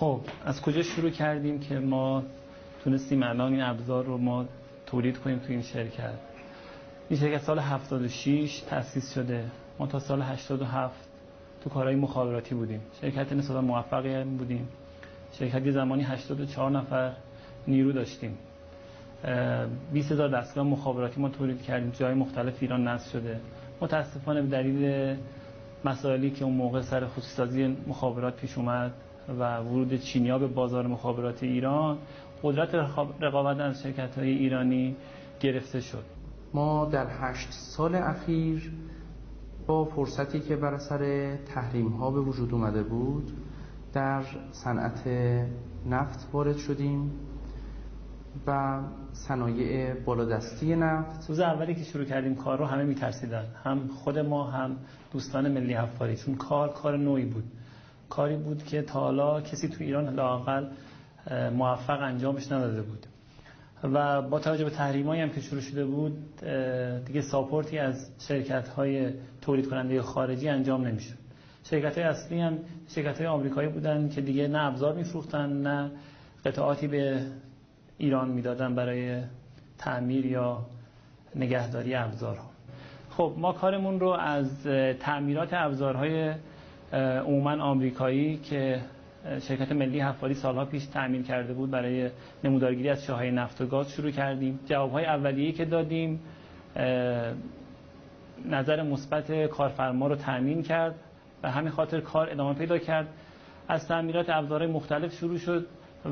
خب از کجا شروع کردیم که ما تونستیم الان این ابزار رو ما تولید کنیم تو این شرکت؟ این شرکت سال 76 تأسیس شده. ما تا سال 87 تو کارهای مخابراتی بودیم. شرکت نسبتا موفقی بودیم. شرکت یه زمانی 84 نفر نیرو داشتیم. 20,000 دستگاه مخابراتی ما تولید کردیم. جای مختلف ایران نصب شده. متاسفانه به دلیل مسائلی که اون موقع سر خصوصی‌سازی مخابرات پیش اومد و ورود چینی‌ها به بازار مخابرات ایران، قدرت رقابت از شرکت‌های ایرانی گرفته شد. ما در 8 سال اخیر با فرصتی که بر اثر تحریم‌ها به وجود اومده بود در صنعت نفت وارد شدیم و صنایع بالادستی نفت. روز اولی که شروع کردیم کار رو همه می‌ترسیدن، هم خود ما هم دوستان ملی حفاری، چون کار نوعی بود. کاری بود که تا حالا کسی تو ایران لااقل موفق انجامش نداده بود و با توجه به تحریمایی هم که شروع شده بود دیگه ساپورتی از شرکت‌های تولید کننده خارجی انجام نمی‌شد. شرکت‌های اصلی هم شرکت‌های آمریکایی بودن که دیگه نه ابزار می‌فروختن نه قطعاتی به ایران میدادن برای تعمیر یا نگهداری ابزارها. خب ما کارمون رو از تعمیرات ابزارهای عموما آمریکایی که شرکت ملی حفاری سالها پیش تعمیر کرده بود برای نمودارگیری از چاهای نفت و گاز شروع کردیم. جوابهای اولیه‌ای که دادیم نظر مثبت کارفرما رو تامین کرد و همین خاطر کار ادامه پیدا کرد. از تعمیرات ابزارهای مختلف شروع شد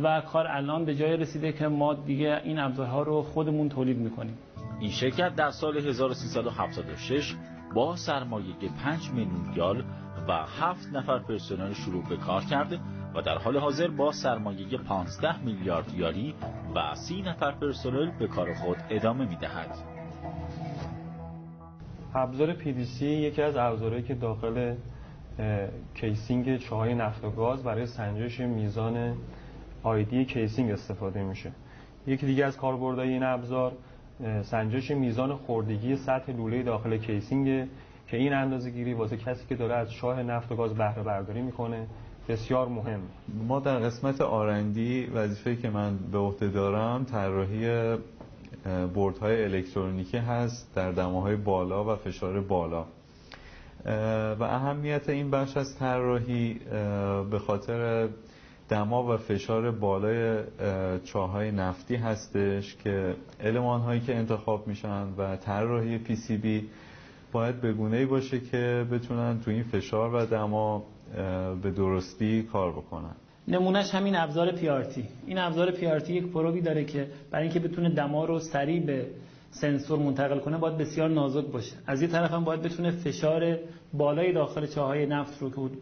و کار الان به جای رسیده که ما دیگه این ابزارها رو خودمون تولید میکنیم. این شرکت در سال 1376 با سرمایه 5 میلیون ریال و 7 نفر پرسنل شروع به کار کرده و در حال حاضر با سرمایه 15 میلیارد ریالی و 30 نفر پرسنل به کار خود ادامه میدهد. ابزار PVC یکی از ابزارهایی که داخل کیسینگ چاهای نفت و گاز برای سنجش میزان آیدی کیسینگ استفاده میشه. یکی دیگه از کاربردهای این ابزار سنجش میزان خوردگی سطح لوله داخل کیسینگ که این اندازه‌گیری واسه کسی که داره از چاه نفت و گاز بهره برداری میکنه بسیار مهم. ما در قسمت R&D وظیفه‌ای که من به عهده دارم طراحی بردهای الکترونیکی هست در دماهای بالا و فشار بالا و اهمیت این بخش از طراحی به خاطر دما و فشار بالای چاهای نفتی هستش که المان‌هایی که انتخاب میشن و طراحی PCB باید به گونه‌ای باشه که بتونن تو این فشار و دما به درستی کار بکنن. نمونهش همین ابزار PRT. این ابزار PRT یک پروبی داره که برای اینکه بتونه دما رو سریع به سنسور منتقل کنه باید بسیار نازک باشه. از این طرف هم باید بتونه فشار بالای داخل چاهای نفت رو که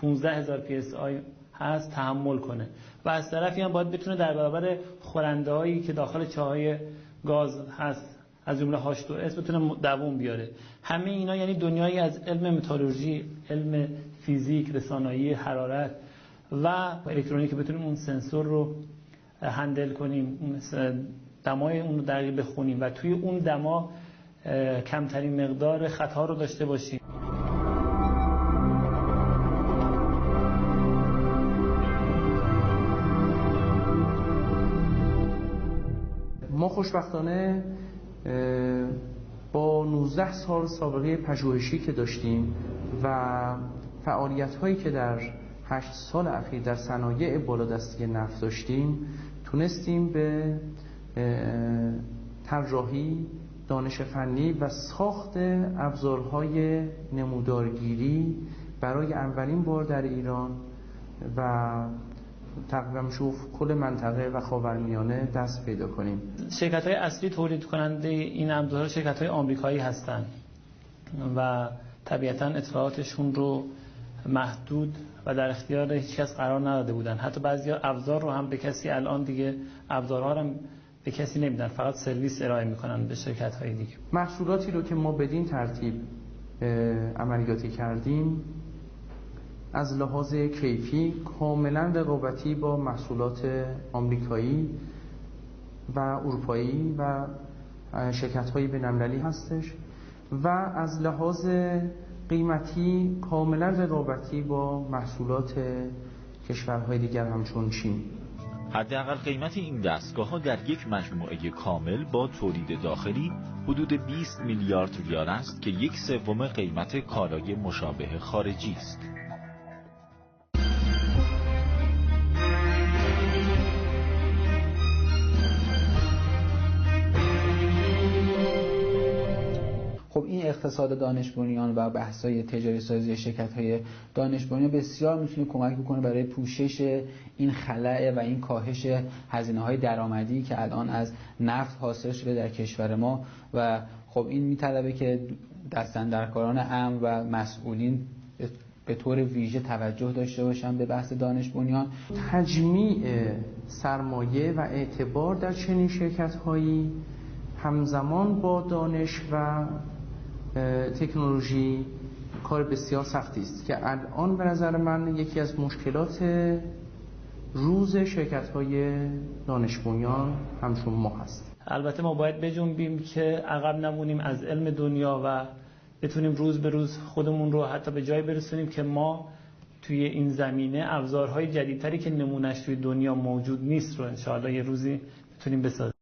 15000 PSI هست تحمل کنه و از طرفی هم باید بتونه در برابر خورنده‌هایی که داخل چاهای گاز هست از جمله H2S بتونه دووم بیاره. همه اینا یعنی دنیایی از علم متالورژی، علم فیزیک، رسانایی حرارت و الکترونیک که بتونیم اون سنسور رو هندل کنیم، اون دمای اون رو دقیق بخونیم و توی اون دما کمترین مقدار خطا رو داشته باشیم. ما خوشبختانه با 19 سال سابقه پژوهشی که داشتیم و فعالیت‌هایی که در 8 سال اخیر در صنایع بالادستی نفت داشتیم تونستیم به طراحی، دانش فنی و ساخت ابزارهای نمودارگیری برای اولین بار در ایران و تقریبا شوف کل منطقه و خاورمیانه دست پیدا کنیم. شرکت‌های اصلی تولید کننده این ابزارها شرکت‌های آمریکایی هستند و طبیعتاً اطلاعاتشون رو محدود و در اختیار هیچ کس قرار نداده بودن. حتی بعضیا ابزار رو هم به کسی الان دیگه ابزارها رو هم به کسی نمیدن، فقط سرویس ارائه میکنن به شرکت‌های دیگه. محصولاتی رو که ما بدین ترتیب عملیاتی کردیم از لحاظ کیفی کاملا رقابتی با محصولات آمریکایی و اروپایی و شرکت‌های بین‌المللی هستش و از لحاظ قیمتی کاملا رقابتی با محصولات کشورهای دیگر همچون چین. حداقل قیمت این دستگاه‌ها در یک مجموعه کامل با تولید داخلی حدود 20 میلیارد ریال است که 1/3 قیمت کالای مشابه خارجی است. خب این اقتصاد دانش بنیان و بحث‌های تجاری سازی شرکت‌های دانش بنیان بسیار میتونه کمک بکنه برای پوشش این خلأ و این کاهش هزینه‌های درآمدی که الان از نفت حاصل شده در کشور ما و خب این میطلبه که دستاندرکاران امن و مسئولین به طور ویژه توجه داشته باشن به بحث دانش بنیان. تجمیع سرمایه و اعتبار در چنین شرکت‌هایی همزمان با دانش و تکنولوژی کار بسیار سختی است که الان به نظر من یکی از مشکلات روز شرکت‌های دانش بنیان همچون ما هست. البته ما باید بجنبیم که عقب نمونیم از علم دنیا و بتونیم روز به روز خودمون رو حتی به جای برسونیم که ما توی این زمینه ابزارهای جدیدتری که نمونهش توی دنیا موجود نیست رو انشاءالله یه روزی بتونیم بسازیم.